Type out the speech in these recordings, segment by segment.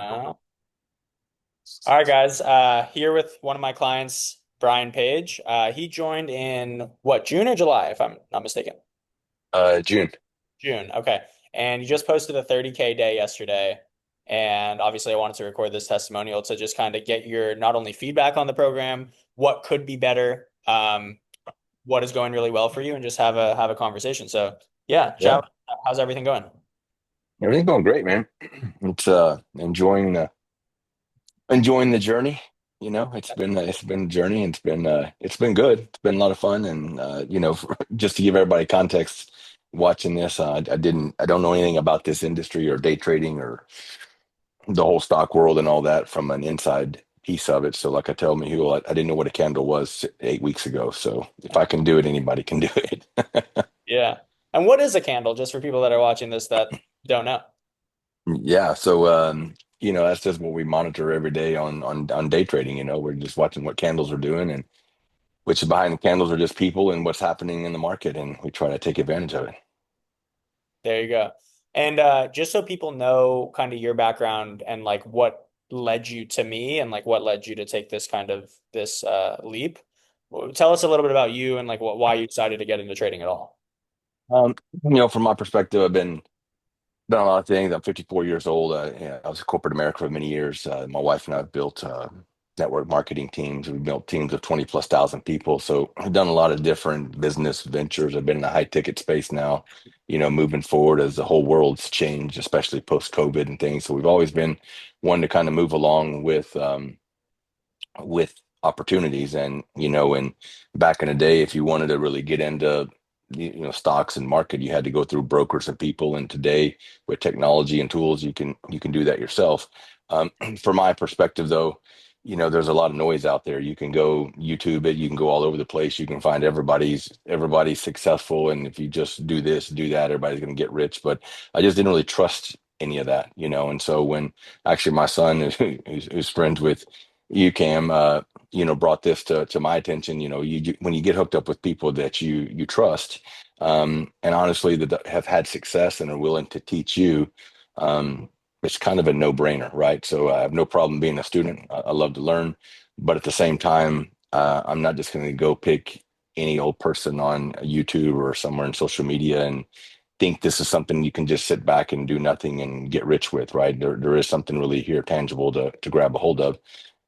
All right, guys. Here with one of my clients, Brian Page. He joined in what, June or July, if I'm not mistaken? June. June. Okay. And you just posted a 30K day yesterday. And obviously, I wanted to record this testimonial to just kind of get your not only feedback on the program, what could be better, what is going really well for you, and just have a conversation. So, yeah, Yeah, chat. How's everything going? everything's going great, man. It's enjoying the journey. It's been a journey. And it's been good. It's been a lot of fun. And just to give everybody context, watching this, I don't know anything about this industry or day trading or the whole stock world and all that from an inside piece of it. So, like I tell me, I didn't know what a candle was 8 weeks ago. So, if I can do it, anybody can do it. Yeah. And what is a candle, just for people that are watching this that don't know? Yeah, so that's just what we monitor every day on day trading. We're just watching what candles are doing, and which behind the candles are just people and what's happening in the market, and we try to take advantage of it. There you go. And just so people know kind of your background and like what led you to me and like what led you to take this kind of this leap. Tell us a little bit about you and like why you decided to get into trading at all. From my perspective, I've been done a lot of things. I'm 54 years old. Yeah, I was in corporate America for many years. My wife and I have built network marketing teams. We've built teams of 20 plus thousand people. So I've done a lot of different business ventures. I've been in the high ticket space now, moving forward as the whole world's changed, especially post COVID and things. So we've always been one to kind of move along with opportunities. And back in the day, if you wanted to really get into stocks and market, you had to go through brokers and people. And today, with technology and tools, you can do that yourself. From my perspective, though, there's a lot of noise out there. You can go YouTube it, you can go all over the place. You can find everybody's successful, and if you just do this, do that, everybody's going to get rich. But I just didn't really trust any of that. And so when actually my son, who's friends with you, Cam, brought this to my attention. When you get hooked up with people that you trust, and honestly that have had success and are willing to teach you, um, it's kind of a no-brainer, right? So I have no problem being a student. I love to learn, but at the same time, I'm not just going to go pick any old person on YouTube or somewhere in social media and think this is something you can just sit back and do nothing and get rich with, right? There is something really here tangible to grab a hold of.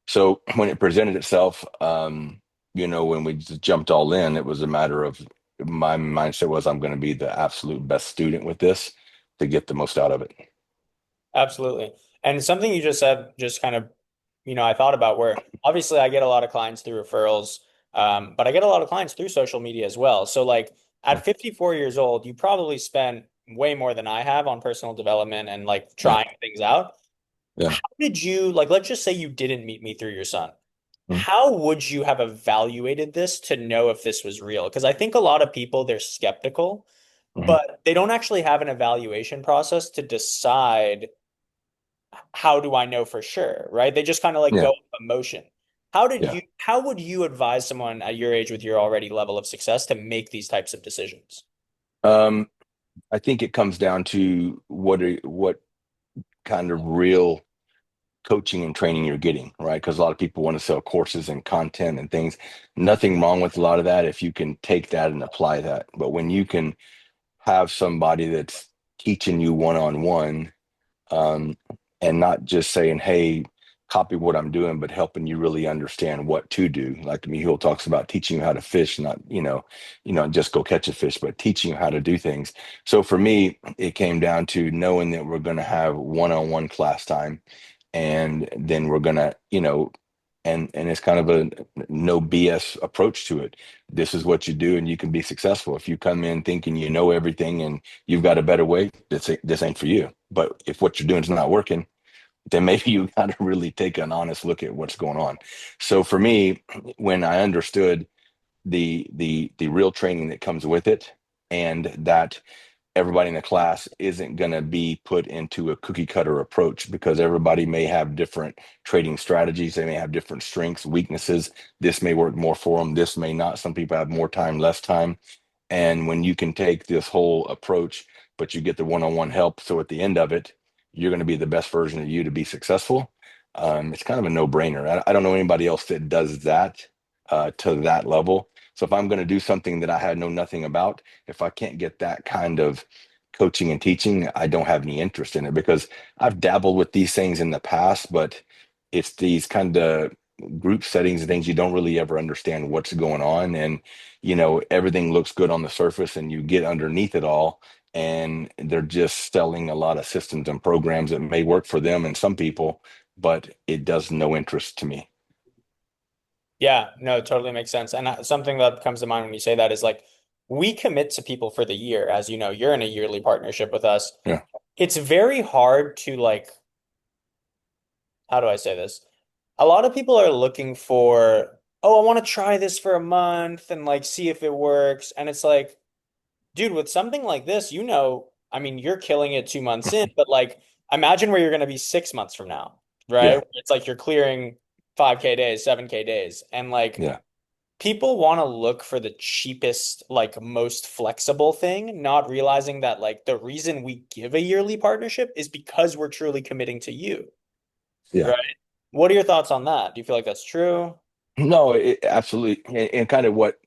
So when it presented itself, when we just jumped all in, it was a matter of my mindset was I'm going to be the absolute best student with this to get the most out of it. Absolutely. And something you just said, just kind of, I thought about where obviously I get a lot of clients through referrals, but I get a lot of clients through social media as well. So, like at 54 years old, you probably spent way more than I have on personal development and like Yeah, trying things out. yeah. How did you, like, let's just say you didn't meet me through your son. Mhm. How would you have evaluated this to know if this was real? Because I think a lot of people, they're skeptical, Mhm. but they don't actually have an evaluation process to decide how do I know for sure, right? They just kind of like go Yeah, with emotion. yeah. How would you advise someone at your age with your already level of success to make these types of decisions? Um, I think it comes down to what kind of real coaching and training you're getting, right? Because a lot of people want to sell courses and content and things. Nothing wrong with a lot of that if you can take that and apply that. But when you can have somebody that's teaching you one on one, um, and not just saying, "Hey, copy what I'm doing," but helping you really understand what to do. Like Mihul talks about teaching you how to fish, not just go catch a fish, but teaching you how to do things. So for me, it came down to knowing that we're going to have one-on-one class time, and then we're gonna, and it's kind of a no BS approach to it. This is what you do, and you can be successful. If you come in thinking you know everything and you've got a better way, this ain't for you. But if what you're doing is not working, then maybe you got to really take an honest look at what's going on. So for me, when I understood the real training that comes with it, and that everybody in the class isn't going to be put into a cookie cutter approach, because everybody may have different trading strategies. They may have different strengths, weaknesses. This may work more for them. This may not. Some people have more time, less time. And when you can take this whole approach, but you get the one-on-one help. So at the end of it, you're going to be the best version of you to be successful. It's kind of a no-brainer. I don't know anybody else that does that to that level. So if I'm going to do something that I know nothing about, if I can't get that kind of coaching and teaching, I don't have any interest in it because I've dabbled with these things in the past, but it's these kind of group settings and things you don't really ever understand what's going on. And, everything looks good on the surface and you get underneath it all. And they're just selling a lot of systems and programs that may work for them and some people, but it does no interest to me. Yeah, no, it totally makes sense. And something that comes to mind when you say that is like we commit to people for the year. As you know, you're in a yearly partnership with us. Yeah. It's very hard to like, how do I say this? A lot of people are looking for, oh, I want to try this for a month and like see if it works. And it's like, dude, with something like this, I mean, you're killing it 2 months in, but like, imagine where you're going to be 6 months from now, right? Yeah. It's like you're clearing 5K days, 7K days. And like, Yeah. people want to look for the cheapest, like most flexible thing, not realizing that like the reason we give a yearly partnership is because we're truly committing to you, Yeah. right? What are your thoughts on that? Do you feel like that's true? No, absolutely. And kind of what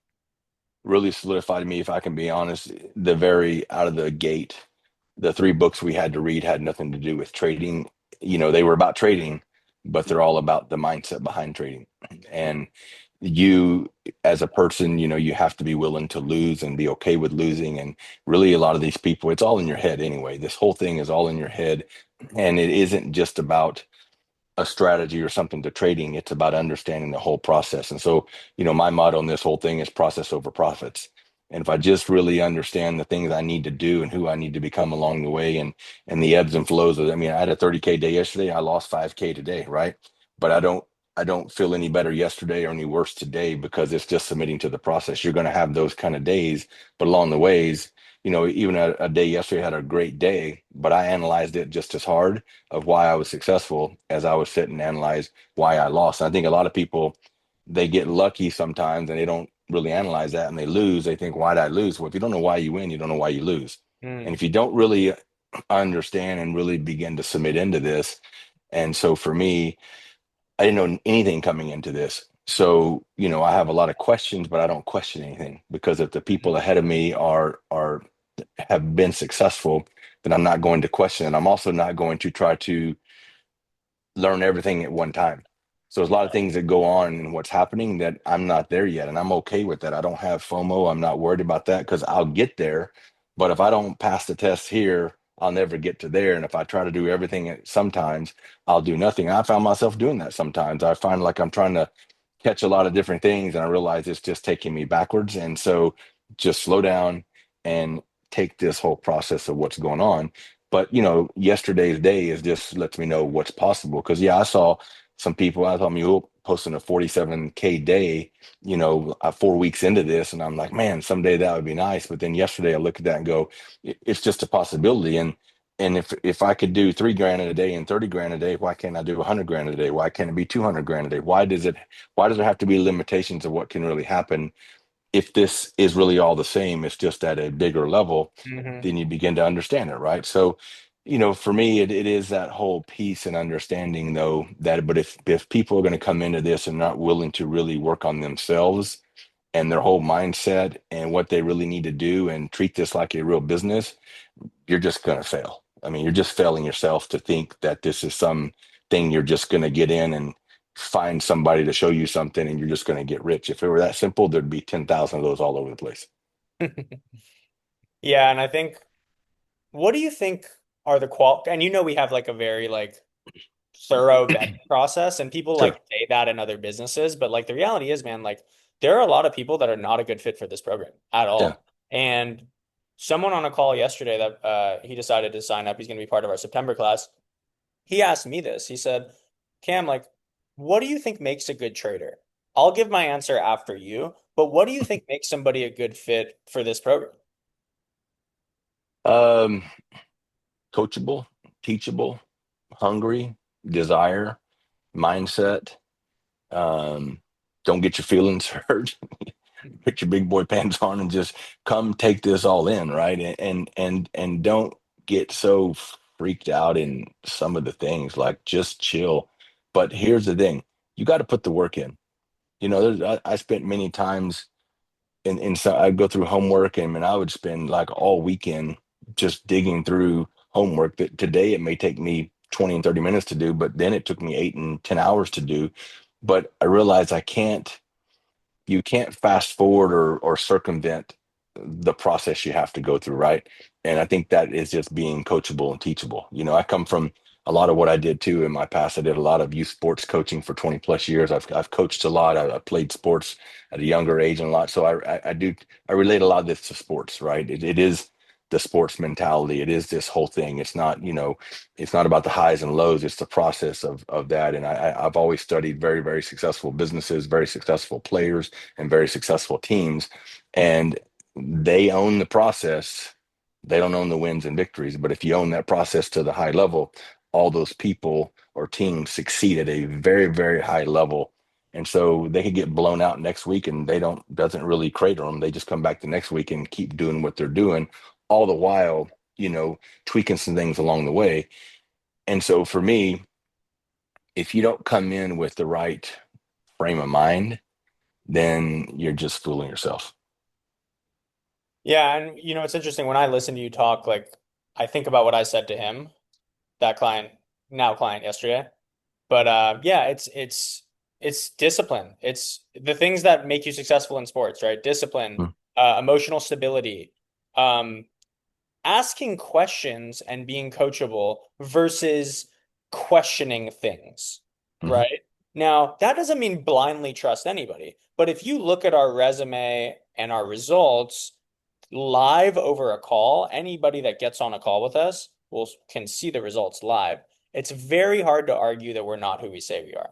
really solidified me, if I can be honest, the very out of the gate, the three books we had to read had nothing to do with trading. They were about trading, but they're all about the mindset behind trading. And you, as a person, you have to be willing to lose and be okay with losing. And really, a lot of these people, it's all in your head anyway. This whole thing is all in your head. And it isn't just about a strategy or something to trading. It's about understanding the whole process. And so, my motto on this whole thing is process over profits. And if I just really understand the things I need to do and who I need to become along the way and the ebbs and flows of, I mean, I had a 30K day yesterday. I lost 5K today, right? But I don't feel any better yesterday or any worse today because it's just submitting to the process. You're going to have those kind of days, but along the ways, even a day yesterday I had a great day, but I analyzed it just as hard of why I was successful as I was sit and analyze why I lost. And I think a lot of people, they get lucky sometimes and they don't really analyze that and they lose. They think, why did I lose? Well, if you don't know why you win, you don't know why you lose. And Mm, if you don't really understand and really begin to submit into this, and so for me, I didn't know anything coming into this. So, I have a lot of questions, but I don't question anything because if the people ahead of me are have been successful, then I'm not going to question it. I'm also not going to try to learn everything at one time. So there's a lot of things that go on and what's happening that I'm not there yet. And I'm okay with that. I don't have FOMO. I'm not worried about that because I'll get there. But if I don't pass the test here, I'll never get to there. And if I try to do everything sometimes, I'll do nothing. I found myself doing that sometimes. I find like I'm trying to catch a lot of different things and I realize it's just taking me backwards. And so just slow down and take this whole process of what's going on. But yesterday's day is just lets me know what's possible. Because yeah, I saw some people. I thought Mule posting a 47K day. 4 weeks into this, and I'm like, man, someday that would be nice. But then yesterday, I look at that and go, it's just a possibility. And if I could do 3 grand a day and 30 grand a day, why can't I do 100 grand a day? Why can't it be 200 grand a day? Why does there have to be limitations of what can really happen if this is really all the same, it's just at a bigger level, hmm then you begin to understand it, right? So, for me, it is that whole piece and understanding, though, that but if people are going to come into this and not willing to really work on themselves and their whole mindset and what they really need to do and treat this like a real business, you're just going to fail. I mean, you're just failing yourself to think that this is some thing you're just going to get in and find somebody to show you something and you're just going to get rich. If it were that simple, there'd be 10,000 of those all over the place. Yeah, and I think, what do you think are the and we have like a very like thorough vetting process, and people like Sure. say that in other businesses, but like the reality is, man, like there are a lot of people that are not a good fit for this program at Yeah. all. And someone on a call yesterday that he decided to sign up, he's going to be part of our September class. He asked me this. He said, Cam, like, what do you think makes a good trader? I'll give my answer after you, but what do you think makes somebody a good fit for this program? Um, Coachable, teachable, hungry, desire, mindset. Um, don't get your feelings hurt. Put your big boy pants on and just come take this all in, right? And don't get so freaked out in some of the things, like just chill. But here's the thing, you got to put the work in. I spent many times in so I'd go through homework and I would spend like all weekend just digging through homework that today it may take me 20 and 30 minutes to do, but then it took me 8 and 10 hours to do. But I realized you can't fast forward or circumvent the process you have to go through, right? And I think that is just being coachable and teachable. I come from a lot of what I did too in my past. I did a lot of youth sports coaching for 20 plus years. I've coached a lot. I played sports at a younger age and a lot. So I relate a lot of this to sports, right? It is the sports mentality. It is this whole thing. It's not about the highs and lows. It's the process of that. And I've always studied very, very successful businesses, very successful players, and very successful teams. And they own the process. They don't own the wins and victories. But if you own that process to the high level, all those people or teams succeed at a very, very high level. And so they could get blown out next week and doesn't really crater them. They just come back the next week and keep doing what they're doing, all the while, tweaking some things along the way. And so for me, if you don't come in with the right frame of mind, then you're just fooling yourself. Yeah, and it's interesting when I listen to you talk, like I think about what I said to him, that client, now client yesterday. But yeah, it's discipline. It's the things that make you successful in sports, right? Discipline, emotional stability, um, asking questions and being coachable versus questioning things, Mm-hmm. right? Now, that doesn't mean blindly trust anybody, but if you look at our resume and our results live over a call, anybody that gets on a call with us can see the results live. It's very hard to argue that we're not who we say we are,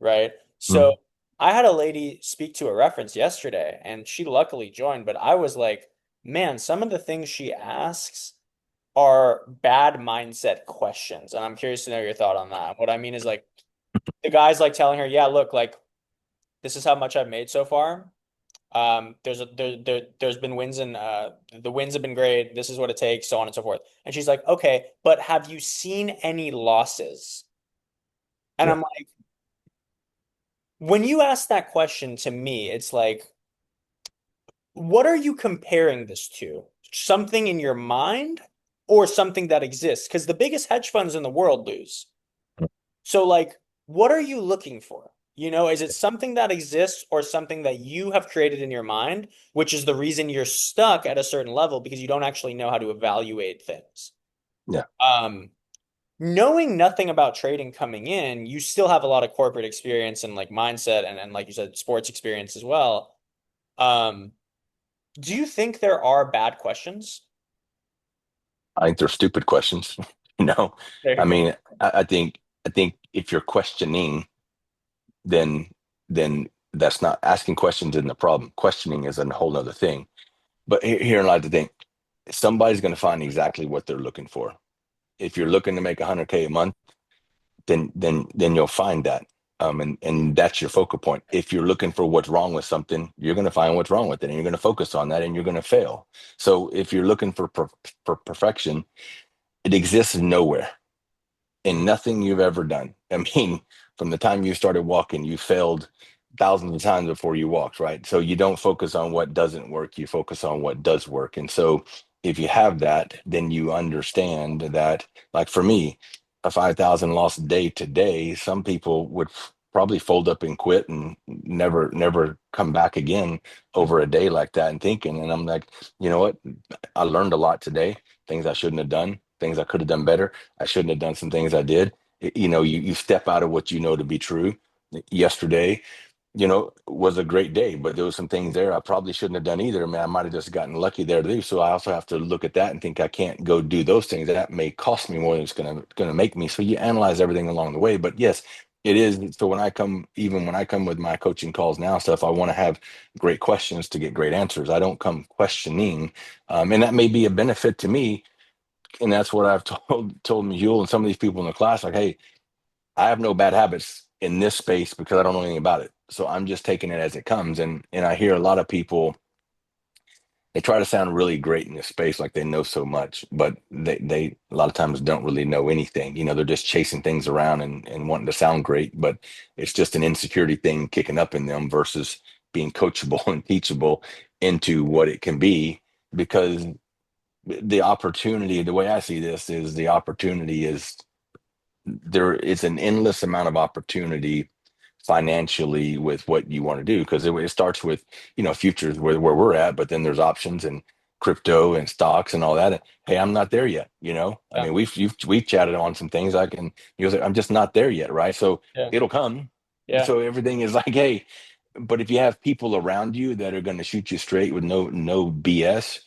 right? So Mm-hmm. I had a lady speak to a reference yesterday, and she luckily joined, but I was like, man, some of the things she asks are bad mindset questions. And I'm curious to know your thought on that. What I mean is like the guy's like telling her, yeah, look, like this is how much I've made so far. There's been wins and the wins have been great. This is what it takes, so on and so forth. And she's like, okay, but have you seen any losses? And Yeah. I'm like, when you ask that question to me, it's like, what are you comparing this to? Something in your mind or something that exists? Because the biggest hedge funds in the world lose. So, like, what are you looking for? Is it something that exists or something that you have created in your mind, which is the reason you're stuck at a certain level because you don't actually know how to evaluate things? Yeah. Um, Knowing nothing about trading coming in, you still have a lot of corporate experience and like mindset and like you said, sports experience as well. Um, do you think there are bad questions? I think they're stupid questions. you know, There I you go. mean, I think if you're questioning, then then that's not asking questions isn't the problem. Questioning is a whole nother thing. But here lies the thing. Somebody's going to find exactly what they're looking for. If you're looking to make 100K a month, then you'll find that. And that's your focal point. If you're looking for what's wrong with something, you're going to find what's wrong with it, and you're going to focus on that, and you're going to fail. So if you're looking for perfection, it exists nowhere in nothing you've ever done. I mean, from the time you started walking, you failed thousands of times before you walked, right? So you don't focus on what doesn't work, you focus on what does work. And so if you have that, then you understand that, like for me, a 5,000 loss day to day, some people would probably fold up and quit and never come back again over a day like that and thinking. And I'm like, you know what? I learned a lot today, things I shouldn't have done, things I could have done better. I shouldn't have done some things I did. You step out of what you know to be true. Yesterday, was a great day, but there was some things there I probably shouldn't have done either. I mean, I might have just gotten lucky there too. So I also have to look at that and think I can't go do those things. That may cost me more than it's gonna make me. So you analyze everything along the way. But yes, it is. So even when I come with my coaching calls now, stuff, I want to have great questions to get great answers. I don't come questioning, and that may be a benefit to me. And that's what I've told Mule and some of these people in the class, like, hey, I have no bad habits in this space because I don't know anything about it. So I'm just taking it as it comes. And I hear a lot of people they try to sound really great in this space, like they know so much, but they a lot of times don't really know anything. They're just chasing things around and wanting to sound great, but it's just an insecurity thing kicking up in them versus being coachable and teachable into what it can be. Because the opportunity, the way I see this is the opportunity is there is an endless amount of opportunity financially with what you want to do, because it starts with futures where we're at, but then there's options and crypto and stocks and all that. And, hey, I'm not there yet. I Yeah. mean, we've chatted on some things. I can, I'm just not there yet, right? So Yeah. it'll come. Yeah. So everything is like, hey, but if you have people around you that are going to shoot you straight with no BS,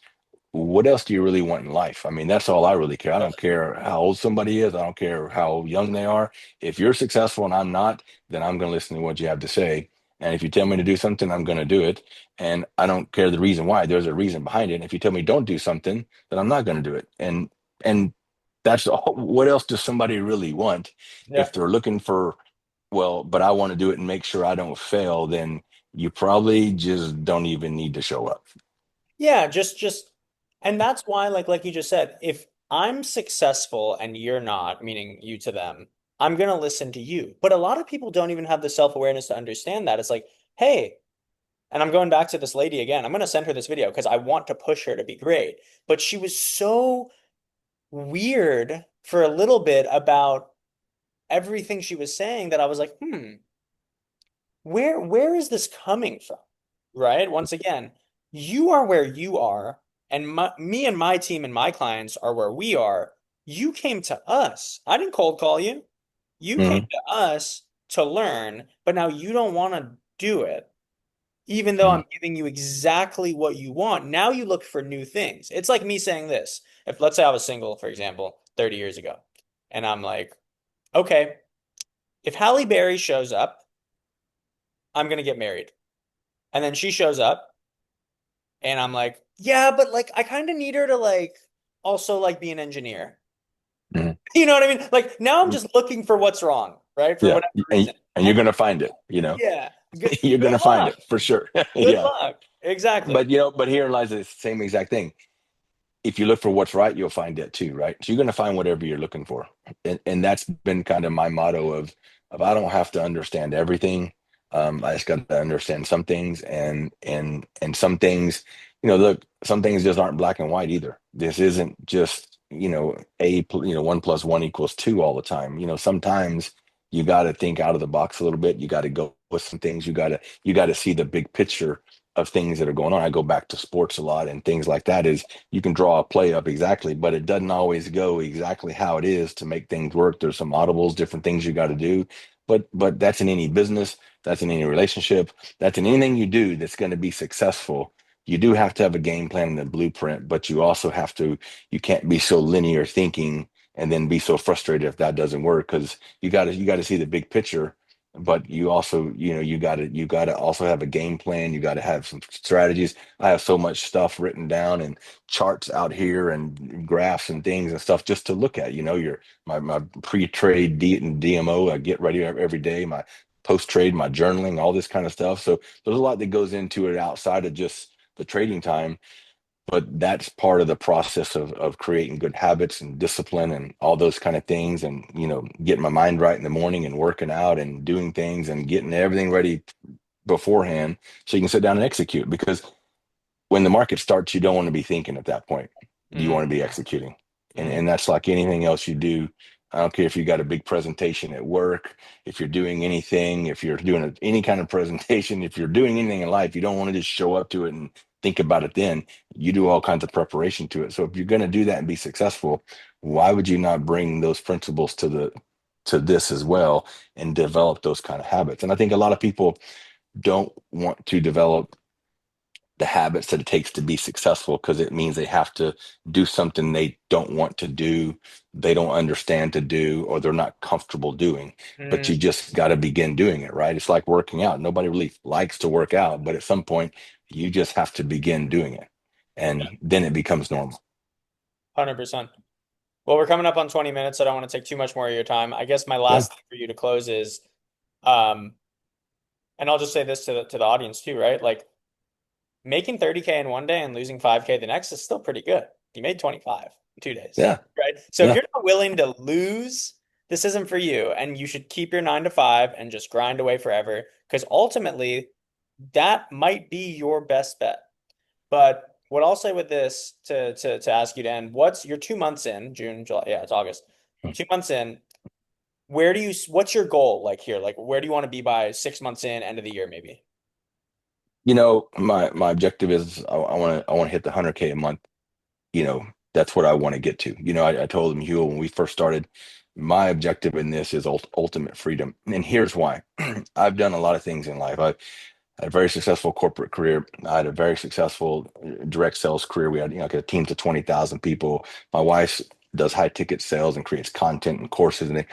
what else do you really want in life? I mean, that's all I really care. I don't care how old somebody is. I don't care how young they are. If you're successful and I'm not, then I'm going to listen to what you have to say. And if you tell me to do something, I'm going to do it. And I don't care the reason why. There's a reason behind it. And if you tell me don't do something, then I'm not going to do it. And that's all. What else does somebody really want? Yeah. If they're looking for, well, but I want to do it and make sure I don't fail, then you probably just don't even need to show up. Yeah, and that's why, like you just said, if I'm successful and you're not, meaning you to them, I'm gonna listen to you. But a lot of people don't even have the self-awareness to understand that. It's like, hey, and I'm going back to this lady again. I'm gonna send her this video because I want to push her to be great. But she was so weird for a little bit about everything she was saying that I was like, where is this coming from? Right? Once again, you are where you are, and me and my team and my clients are where we are. You came to us. I didn't cold call you. You came Mhm. to us to learn, but now you don't want to do it, even though Mhm. I'm giving you exactly what you want. Now you look for new things. It's like me saying this. If let's say I was single, for example, 30 years ago, and I'm like, okay, if Halle Berry shows up, I'm gonna get married. And then she shows up and I'm like, yeah, but like I kind of need her to like also like be an engineer. Mhm. You know what I mean? Like now I'm just looking for what's wrong, right? For Yeah, whatever and reason. and you're And gonna find it. yeah, good You're good gonna find luck. it for sure. Good Yeah, luck. Exactly. but herein lies the same exact thing. If you look for what's right, you'll find it too, right? So you're gonna find whatever you're looking for, and that's been kind of my motto of I don't have to understand everything. I just got to understand some things, and some things, look, some things just aren't black and white either. This isn't just one plus one equals two all the time. Sometimes you got to think out of the box a little bit. You got to go with some things. You got to see the big picture of things that are going on. I go back to sports a lot and things like that. Is you can draw a play up exactly, but it doesn't always go exactly how it is to make things work. There's some audibles, different things you got to do. But that's in any business, that's in any relationship, that's in anything you do that's going to be successful. You do have to have a game plan and a blueprint, but you can't be so linear thinking and then be so frustrated if that doesn't work, because you got to see the big picture. But you also, you got to also have a game plan. You got to have some strategies. I have so much stuff written down and charts out here and graphs and things and stuff just to look at. My pre-trade DMO. I get ready every day. My post-trade, my journaling, all this kind of stuff. So there's a lot that goes into it outside of just the trading time, but that's part of the process of creating good habits and discipline and all those kind of things. And getting my mind right in the morning and working out and doing things and getting everything ready beforehand so you can sit down and execute. Because when the market starts, you don't want to be thinking at that point. You want to be Mm, executing. And mm, and that's like anything else you do. I don't care if you got a big presentation at work, if you're doing anything, if you're doing any kind of presentation, if you're doing anything in life, you don't want to just show up to it and think about it then. You do all kinds of preparation to it. So if you're going to do that and be successful, why would you not bring those principles to this as well and develop those kind of habits? And I think a lot of people don't want to develop the habits that it takes to be successful, because it means they have to do something they don't want to do, they don't understand to do, or they're not comfortable doing. But mm. you just got to begin doing it, right? It's like working out. Nobody really likes to work out, but at some point you just have to begin doing it, Yeah, and then it becomes normal. 100%. Well, we're coming up on 20 minutes. So I don't want to take too much more of your time. I guess my Yeah. last thing for you to close is, um, and I'll just say this to the audience too, right? Like making 30K in one day and losing 5K the next is still pretty good. You made 25 in 2 days, Yeah. right? So if Yeah. you're not willing to lose, this isn't for you. And you should keep your 9 to 5 and just grind away forever because ultimately that might be your best bet. But what I'll say with this to ask you to end, you're 2 months in, June, July, yeah, it's August. 2 months in, what's your goal like here? Like where do you want to be by 6 months in, end of the year, maybe? My objective is I want to hit the 100K a month. you know, that's what I want to get to. I told him, Hugh, when we first started, my objective in this is ultimate freedom. And here's why. I've done a lot of things in life. I had a very successful corporate career. I had a very successful direct sales career. We had, like a teams of 20,000 people. My wife does high ticket sales and creates content and courses. And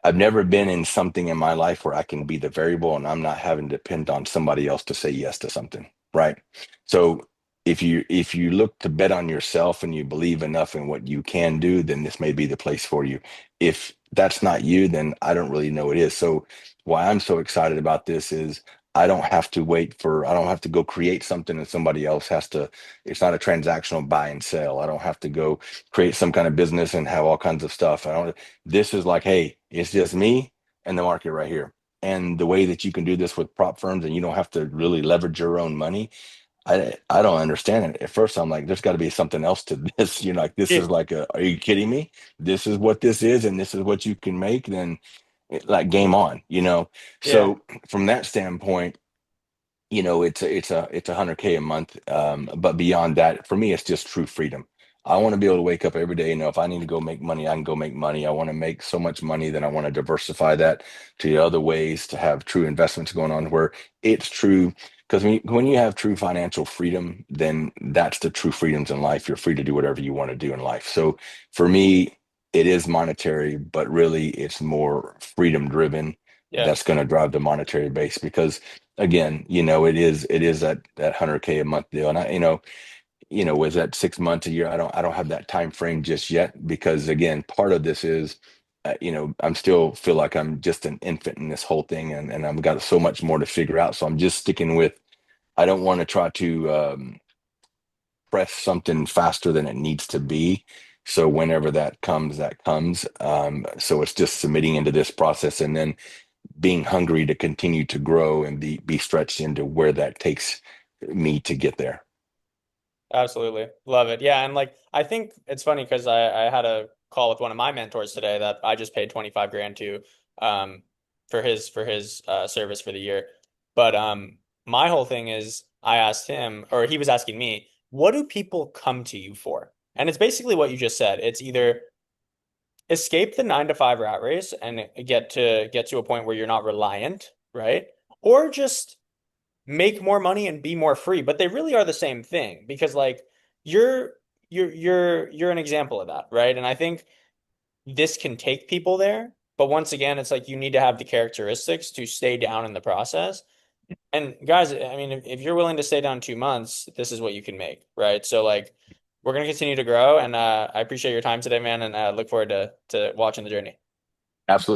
I've never been in something in my life where I can be the variable and I'm not having to depend on somebody else to say yes to something, right? So if you look to bet on yourself and you believe enough in what you can do, then this may be the place for you. If that's not you, then I don't really know what it is. So why I'm so excited about this is I don't have to go create something and somebody else has to, it's not a transactional buy and sell. I don't have to go create some kind of business and have all kinds of stuff. I don't This is like, hey, it's just me and the market right here. And the way that you can do this with prop firms and you don't have to really leverage your own money, I don't understand it. At first, I'm like, there's got to be something else to this. Like, this Yeah. is like are you kidding me? This is what this is, and this is what you can make. Then, like, game on. Yeah. So from that standpoint, it's a 100K a month. But beyond that, for me, it's just true freedom. I want to be able to wake up every day. If I need to go make money, I can go make money. I want to make so much money that I want to diversify that to other ways to have true investments going on where it's true. Because when you have true financial freedom, then that's the true freedoms in life. You're free to do whatever you want to do in life. So for me, it is monetary, but really it's more freedom driven Yeah. that's going to drive the monetary base because again, it is that 100K a month deal. And was that 6 months, a year? I don't have that time frame just yet because again, part of this is, I'm still feel like I'm just an infant in this whole thing, and I've got so much more to figure out. So I'm just sticking with. I don't want to try to press something faster than it needs to be. So whenever that comes, that comes. So it's just submitting into this process and then being hungry to continue to grow and be stretched into where that takes me to get there. Absolutely. Love it. Yeah. And like, I think it's funny because I had a call with one of my mentors today that I just paid 25 grand to, um, for his service for the year. But, my whole thing is I asked him, or he was asking me, what do people come to you for? And it's basically what you just said. It's either escape the 9 to 5 rat race and get to a point where you're not reliant, right? Or just make more money and be more free, but they really are the same thing because like you're you're an example of that, right? And I think this can take people there, but once again, it's like you need to have the characteristics to stay down in the process. And guys, I mean, if you're willing to stay down 2 months, this is what you can make, right? So like we're gonna continue to grow, and I appreciate your time today, man, and look forward to watching the journey. Absolutely.